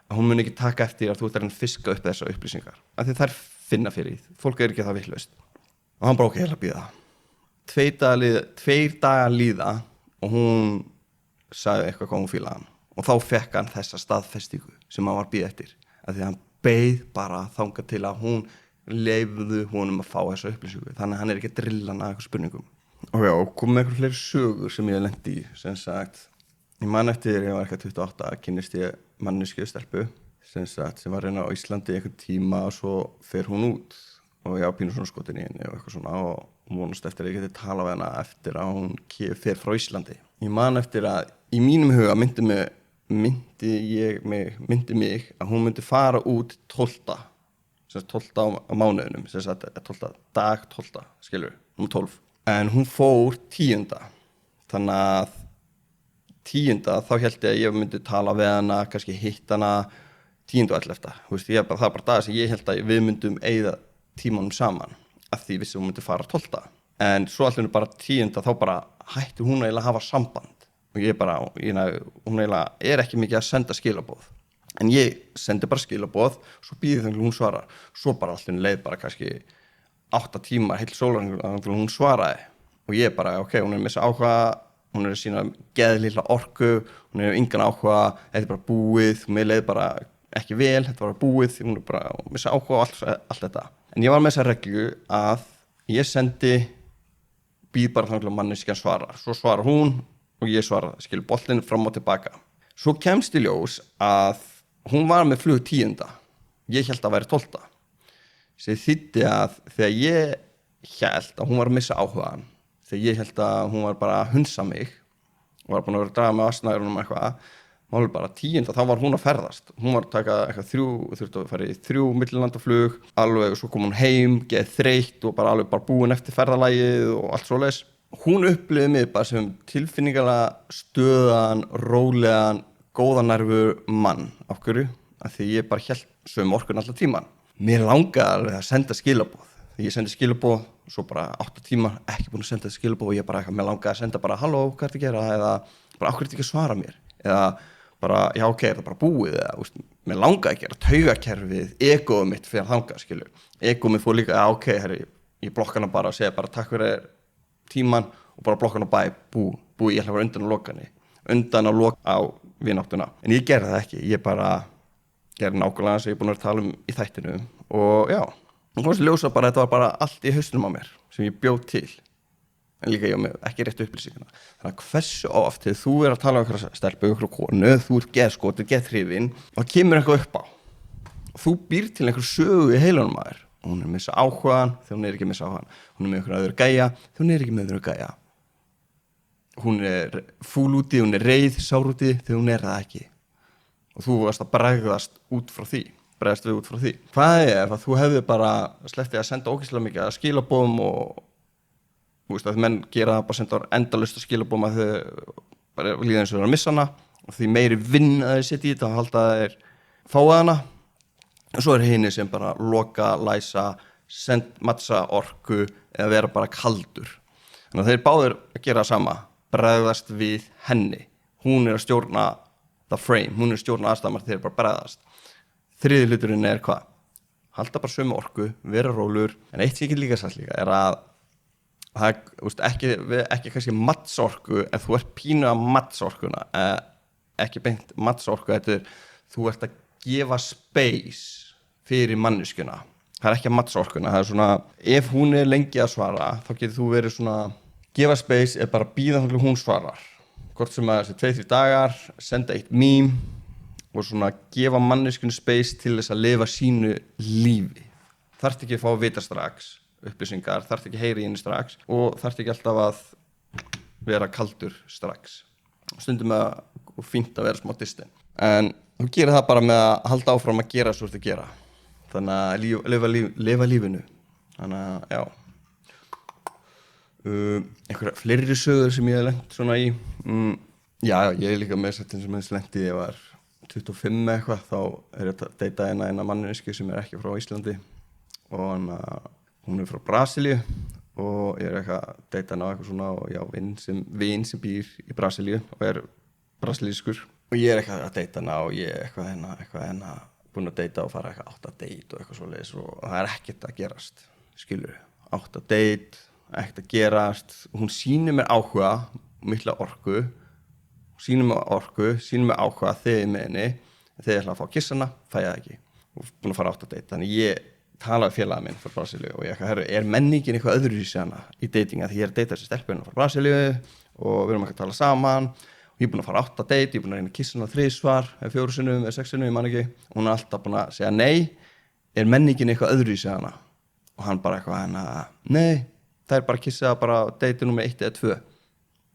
að hún mun ekki taka eftir að þú ert að reyna að fiska upp þessar upplýsingar af því þær finna fyrir því, fólk er ekki það vitlaust og hann bara heila býða 2 dagar líða og hún sagði eitthvað hvað hún fílaði hann og þá fekk hann þessa staðfestingu sem hann var býð eftir af því að hann beið bara þangað til að hún leyfðu honum að fá þessa upplýsingu þannig að hann er ekki að drilla hann að eitthvað spurningum og kom með eitthvað fleiri sögur sem ég lendi í sem sagt, ég man eftir ég var eitthvað 28 kynnist ég mannesku stelpu sem var reyna á Íslandi í einhvern tíma og svo fer hún út og ég á pínu svona skotin í henni og eitthvað svona og vonast eftir að ég geti tala við hana eftir að hún fer frá Íslandi ég man eftir að í mínum huga myndi mig að hún myndi fara út 12 á mánuðinum 12 dag 12 skilur, 12 en hún fór 10. Þannig að 10. þá hélt ég að ég myndi tala við hana, kannski hitt hana 10. og 11. Það var bara dagar sem ég held að við myndum eyða tímanum saman af því vissi hún myndi fara 12. En svo allir bara 10. þá bara hætti hún eiginlega að hafa samband og hún eiginlega er ekki mikið að senda skilaboð. En ég sendi bara skilaboð, svo býði þannig hún svarar. Svo bara allir leið bara kannski 8 tímar, heill sólarhringur að hún svaraði og ég bara, ok, hún er missa áhuga, hún er að sína geðlilla orku, hún er engan áhuga, þetta er bara búið, mér leið bara ekki vel, þetta var búið, hún er bara missa áhuga og allt þetta. En ég var með þessa reglu að ég sendi býð bara þannig að manneskjan svarar, svo svarar hún og ég svarar, skilur boltinn fram og tilbaka. Svo kemst í ljós að hún var með flug 10. Ég hélt að væri 12. Sem þýddi að þegar ég hélt að hún var að missa áhugaðan, þegar ég hélt að hún var bara að hunsa mig og var búin að vera að draga með asnæðurunum eitthvað, málið bara 10. þá var hún að ferðast, hún var að taka eitthvað þurfti að fara í 3 millilandaflug alveg, og svo kom hún heim, geð þreytt og bara alveg bara búin eftir ferðalagið og allt svoleiðis. Hún upplifði mig bara sem tilfinningalega stöðan, rólegan, góðanærfur mann. Af hverju? Af því ég bara hélt sömu orkun allan tíman. Mér langaði alveg að senda skilaboð. Því ég sendi skilaboð, svo bara 8 tíma, ekki búin að senda skilaboð og ég bara mér langaði að senda bara halló, hvað ertu að gera? Eða bara af hverju ertu ekki að svara mér? Eða bara, já ok, er það bara búið? Eða, úst, mér langaði að gera taugakerfið, egóið mitt fyrir þangað, skilur. Egóið mitt fór líka, já ok, herri, ég blokka hana bara og segja bara takk fyrir tíman og bara blokka hana bæ, búið, ég ætla að vera undan að loka á vináttuna. En ég gerði það ekki, ég bara gerði nákvæmlega sem ég er búin að tala í þættinu og já, hún komst ljósa bara að þetta var bara allt í hausnum á mér sem ég bjóð til, en líka ég með ekki rétt upplýsinguna. Þannig að hversu oft þegar þú er að tala um einhverja stelpu, einhverja konu, þú ert geðskotin, geðhrifin og kemur eitthvað upp á og þú býr til einhver sögu í heilanum að þér og hún er að missa áhugaðan þegar hún er ekki að missa áhugaðan, hún er með einhverja öðru gæja þegar hún er ekki með öðru gæja, hún er fúl úti, hún er reið, sár úti þegar hún er það ekki og þú varst að bregðast út frá því. Hvað ef að þú hefði bara slepptið að senda ógeðslega mikið að skilaboðum og þú veist að menn gera bara senda endalaust að skilaboðum að þau bara líða eins og að missa hana og því meiri vinn að þeir setja í þetta og halda að þeir fáið hana og svo hinni sem bara loka, læsa, matsa orku eða vera bara kaldur. Þannig að þeir báðir að gera það sama, bregðast við henni. Hún er að stjórna the frame, hún er að stjórna aðstæðan þeir bara bregðast. Þriði hluturinn er hvað? Halda bara sömu orku, vera rólur, en eitt sem ég get líka sagt líka er að það er ekki kannski mattsorku, en þú ert pínu að mattsorkuna, ekki beint mattsorku, þetta er þú ert að gefa space fyrir manneskjuna. Það er ekki að mattsorkuna, það er svona, ef hún er lengi að svara, þá getur þú verið svona, gefa space er bara bíða þannig hún svarar. Hvort sem að þessi 2-3 dagar, senda eitt mím, og svona gefa manneskjunni space til þess að lifa sínu lífi. Þarft ekki að fá að vita strax upplýsingar, þarft ekki að heyra í henni strax og þarft ekki alltaf að vera kaldur strax. Stundum og fínt að vera smá distin. En þú gerir það bara með að halda áfram að gera svo þú ert að gera. Þannig að lifa lífinu. Þannig að, já. Einhverja fleiri sögur sem ég hef lent svona í. Já, ég er líka með settin sem ég lenti ég var 25 eitthvað, þá er ég að deyta eina manneski sem er ekki frá Íslandi og hún er frá Brasilíu og ég er eitthvað að deyta hana á eitthvað svona og já, vin sem býr í Brasilíu og er brasilískur og ég er eitthvað að deyta hana og ég er eitthvað búin að deyta og fara eitthvað 8 date og eitthvað svoleiðis og það er ekkert að gerast, skilur 8 date, ekkert að gerast og hún sýnir mér áhuga, mikla orku sýnum mig áhuga þegar ég með henni þegar ég ætla að fá að kissa hana, fæ ég það ekki og búin að fara 8 date, þannig ég talaði félaga minn frá Brasilíu og ég er menningin eitthvað öðruvísi hana í datinga því ég er að data þessi stelpuna frá Brasilíu og við erum ekki að tala saman og ég er búin að fara 8 date, ég er búin að reyna að kissa hana 3 svar, 4 sinnum eða 6 sinnum, ég man ekki og hún er alltaf búin að segja nei, er menningin eitthvað öðruvísi hana og hann bara eitthvað nei, það er bara að kissa bara date nummer 1 eða 2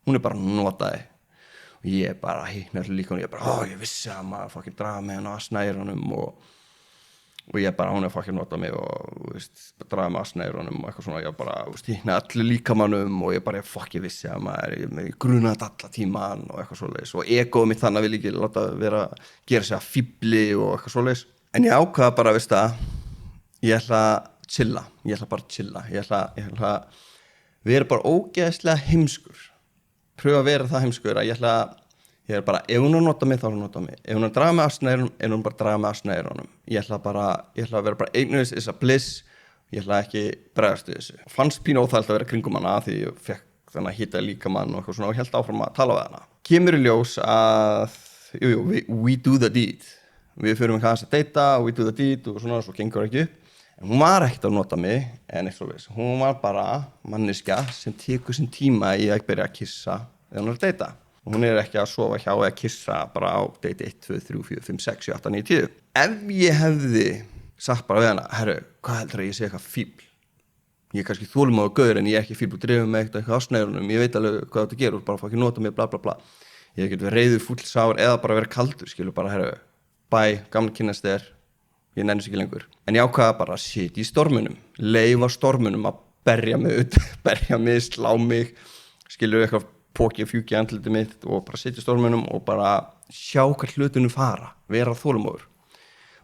hún er bara notaði og ég bara híknar líka og ég bara ég vissi að maður fucking draga með hann á asnæðurunum og ég bara hún er fucking notað mig og draga með asnæðurunum og eitthvað svona ég bara híknar allir líkamannum og ég bara ég vissi að maður ég grunaði alla tíman og eitthvað svoleiðis og egóið mitt þannig að vil ekki láta vera gera sig að fíbli og eitthvað svoleiðis en ég ákvaða bara ég ætla að chilla ég ætla að vera bara ógeðslega heimskur pröfa að vera það heimskur að ég er bara, ef hún er að nota mig, þá er hún að nota mig. Ef hún er að draga með asnæðurunum, er hún bara að draga með asnæðurunum. Ég ætla að vera bara eignuðis þess að bliss, ég ætla ekki bregðast við þessu. Fannst pínu óþægilt að vera kringum hana því ég fekk þannig að hitta líkamann og eitthvað svona og held áfram að tala við hana. Kemur í ljós að, we do the deed. Við förum ekki aðeins að deyta, we do the deed og svona, svo gengur ekki upp. En hún var ekkert að nota mig, en eitt svoleiðis. Hún var bara manneskja sem tekur sinn tíma í að byrja að kissa þegar hún er að deyta. Og hún er ekki að sofa hjá eða kissa bara á date 1, 2, 3, 4, 5, 6, 7, 8, 9, 10. Ef ég hefði sagt bara við hana, herru, hvað heldur að ég sé eitthvað fíbl? ég er kannski þolinmóður gaur en ég er ekki fíll og drifum með eitthvað á sneiðunum, ég veit alveg hvað þetta gerur, bara fá ekki nota mig, bla bla bla. Ég get verið reiður, fúll, sár eða bara verið kaldur, skilur bara, herru, bæ, gamla kynnast þér, ég nenni sig ekki lengur. En ég ákvaða bara að sitja í storminum, leyfa storminum að berja mig, slá mig, skilur eitthvað póki og fjúki andlitið mitt og bara sitja í storminum og bara sjá hvað hlutunum fara, vera þolinmóður.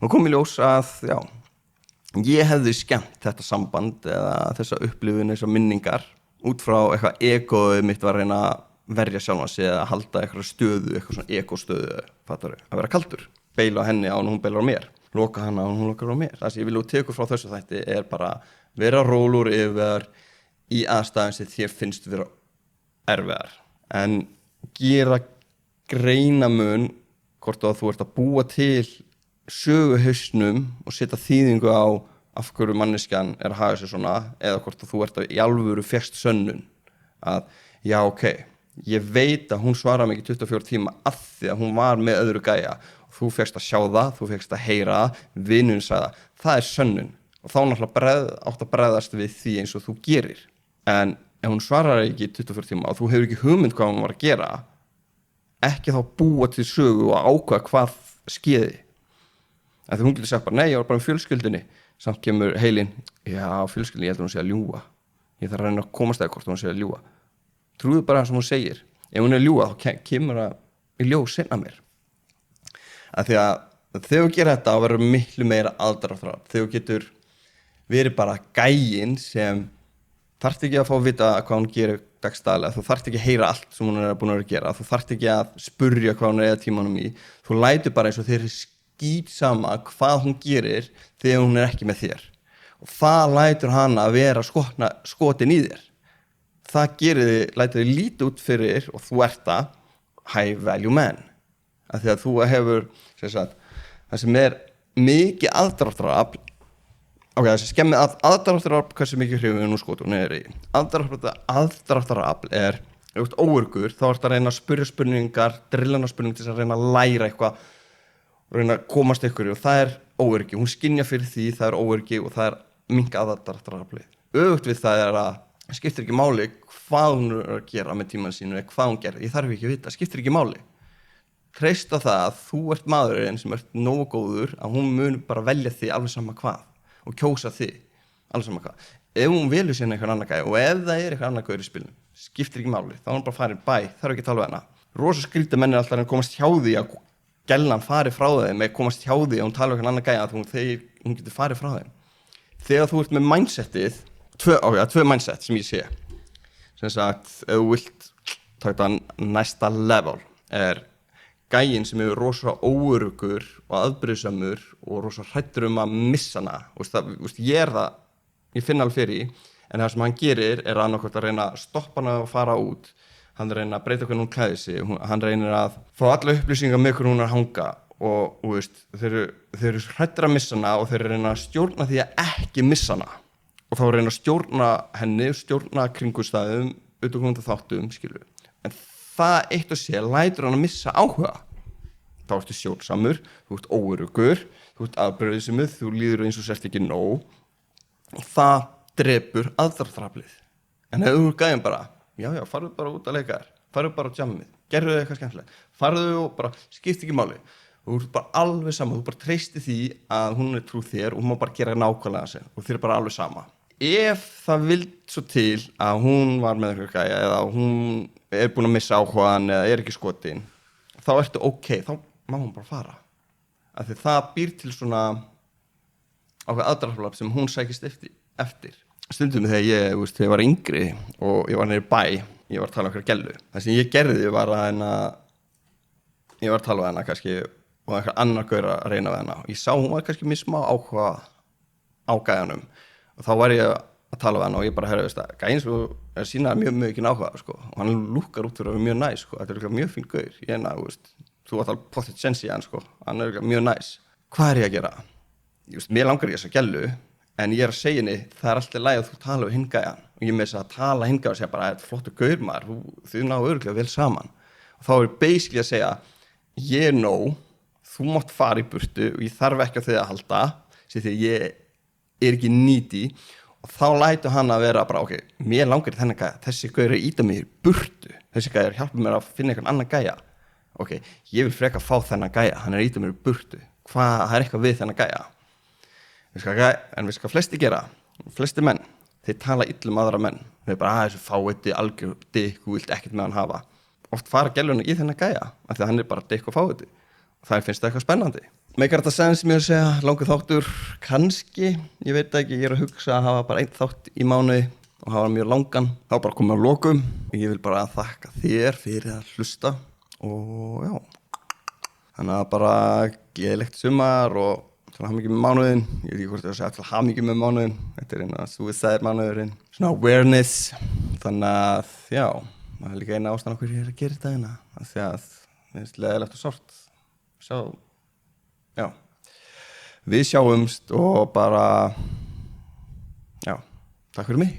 Og kom í ljós að, já, ég hefði skemmt þetta samband eða þessa upplifun, þessar minningar út frá eitthvað egoið mitt var að reyna að verja sjálfan sig eða halda eitthvað stöðu, eitthvað svona egostöðu, fattar þau, að vera kaldur, beila á henni á hún beilar á mér, loka hana á hún lokar á mér. Það sem ég vil tekur frá þessu þætti er bara vera rólur yfir í aðstæðum sem þér finnst vera erfiðar, en gera greinamun hvort að þú ert að búa til söguhausnum og setja þýðingu á af hverju manneskjan er að haga sér svona eða hvort að þú ert að í alvöru fékkst sönnun að já, ok, ég veit að hún svaraði mig í 24 tíma af því að hún var með öðru gæja og þú fékkst að sjá það, þú fékkst að heyra það, vinurinn sagði það er sönnun og þá náttúrulega átt að bregðast við því eins og þú gerir. En ef hún svaraði ekki í 24 tíma og þú hefur ekki hugmynd hvað hún var að gera, ekki þá búa til sögu og ákveða hvað skeiði. En þegar hún getur sagt bara, nei, ég var bara með fjölskyldunni, samt kemur heilinn, já, fjölskyldunni, ég held að hún sé að ljúga. Ég þarf að reyna að komast eða hvort hún sé að ljúga. Trúðu bara það sem hún segir. Ef hún er að ljúga, þá kemur það í ljós seinna mér. Af því að þegar þú gerir þetta, þá verður miklu meira aðdráttarafl. Þegar þú getur verið bara gæinn sem þarft ekki að fá að vita hvað hún gerir dagstæðlega, þú þarft ekki að heyra allt sem hún er búin að gera, þú þarft ekki að spurja hvað hún er eða tímanum í, þú lætur bara eins og þeir skít sama hvað hún gerir þegar hún er ekki með þér og það lætur hana að vera skotin í þér. Það lætur þig lítið út fyrir og þú ert að high value man af því að þú hefur það sem er mikið aðdráttarafl. Ok, þessi skemmi aðdráttarafl hversu mikið hrifum nú skotum niður í. Aðdráttarafl er ef þú ert óöruggur, þá ert að reyna að spyrja spurningar, drillana spurningar til að reyna að læra eitthvað og reyna að komast ykkur og það er óöruggi. Hún skynja fyrir því, það er óöruggi og það er minnka aðdráttarafli. Öfugt við það er að skiptir ekki máli hvað hún er að gera með tímann sínu eða hvað hún gerir, ég þarf ekki að vita, skiptir ekki máli. Treysta það að þú ert maðurinn sem ert nógu góður að hún mun bara velja þig alveg sama hvað og kjósa þig alveg sama hvað. Ef hún velur síðan eitthvað annað gæði og ef það er eitthvað annað gaur í spilinu, skiptir ekki máli, þá er hún bara farin bæ, þarf ekki að tala við hana. Rosa skrýtið menn er alltaf að komast hjá því að gellan fari frá þeim eða komast hjá því að hún tala við eitthvað annað gæði að hún getur farið frá þeim. Þegar þú ert með mindsetið tvö mindset sem ég sé sem sagt, ef þú vilt taka næsta level er gæinn sem er rosa óöruggur og aðbrýðsamur og rosa hræddur að missa hana ég finn alveg fyrir en það sem hann gerir er annarkvæmt að reyna að stoppa hana og fara út hann reyna að breyta hvernig hún klæðir sig hann reynir að fá alla upplýsingar með hvernig hún er að hanga og þeir eru hræddir að missa hana og þeir reyna að stjórna því að ekki missa hana og þá reyna að stjórna henni, stjórna kringumstæðum, utanaðkomandi þáttum, skilur. En það eitt og sér lætur hann að missa áhuga. Þá ertu stjórnsamur, þú ert óöruggur, þú ert afbrýðisamur, þú líður eins og sért ekki nóg. Og það drepur aðdráttaraflið. En ef þú gæðum bara, já, farðu bara út að leika þér, farðu bara á jammið, gerðu eitthvað skemmtilegt, farðu og bara skipt ekki máli. Þú ert bara alveg sama, þú bara treystir því að hún er trú þér og hún má bara gera nákvæmlega sig og þér er bara alveg sama. Ef það vill svo til að hún var með eitthvað gæja eða hún er búin að missa áhugaðan eða er ekki skotin, þá ertu ok, þá má hún bara fara. Af því það býr til svona ákveð aðdráttarafl sem hún sækist eftir. Stundum þegar ég var yngri og ég var niður bæ, ég var að tala um einhverja gellu. Það sem ég gerði var að ég var að tala við hana kannski og einhver annar gaur að reyna við hana. Ég sá hún var kannski mjög smá áhuga á gæjanum. Og þá var ég að tala við hann og ég bara gæinn svo er sínaði mjög mikið áhuga og hann lúkkar út fyrir að vera mjög næs þetta er mjög fín gaur þú átt alveg pottet sens í hann hann er mjög næs. Hvað er ég að gera? Mér langar ég þessa gellu en ég er að segja henni það er alltaf læg að þú tala við hinn gæjan og ég með þess að tala hinn gæjan og segja bara flottur gaur maður, þið náðu örugglega vel saman og þá er basically að segja ég er nóg, þú mátt fara í burtu og ég þarf ekki á þig að halda því ég er ekki nýti og þá lætur hann að vera bara, ok, mér langar í þennan gæja, þessi gæja er íta mig í burtu, þessi gæja hjálpa mér að finna einhvern annan gæja, ok, ég vil freka fá þennan gæja, hann er íta mér í burtu, það er eitthvað við þennan gæja. En við skal flesti gera, flesti menn, þeir tala illum aðra menn, þeir bara, þessu fáiði, algjör dykk, þú vilt ekkert með hann hafa. Oft fara gæluna í þennan gæja, af því að hann er bara dykk og fáiði, og það finnst það eitthvað spennandi. Meikar þetta sens mér að segja, langur þáttur, kannski, ég veit ekki, ég er að hugsa að hafa bara einn þátt í mánuði og hafa mjög langan, þá bara komið að lokum. Ég vil bara þakka þér fyrir að hlusta og já, þannig að bara gleðilegt sumar og til að hafa mikið með mánuðin, ég veit ekki hvort ég að segja til að hafa mikið með mánuðin, þetta er eina suicide mánuðurinn, svona awareness, þannig að já, það er líka eina ástæðan okkur ég er að gera þetta hérna, því að það er leðilegt og sárt, já, við sjáumst og bara, já, takk fyrir mig.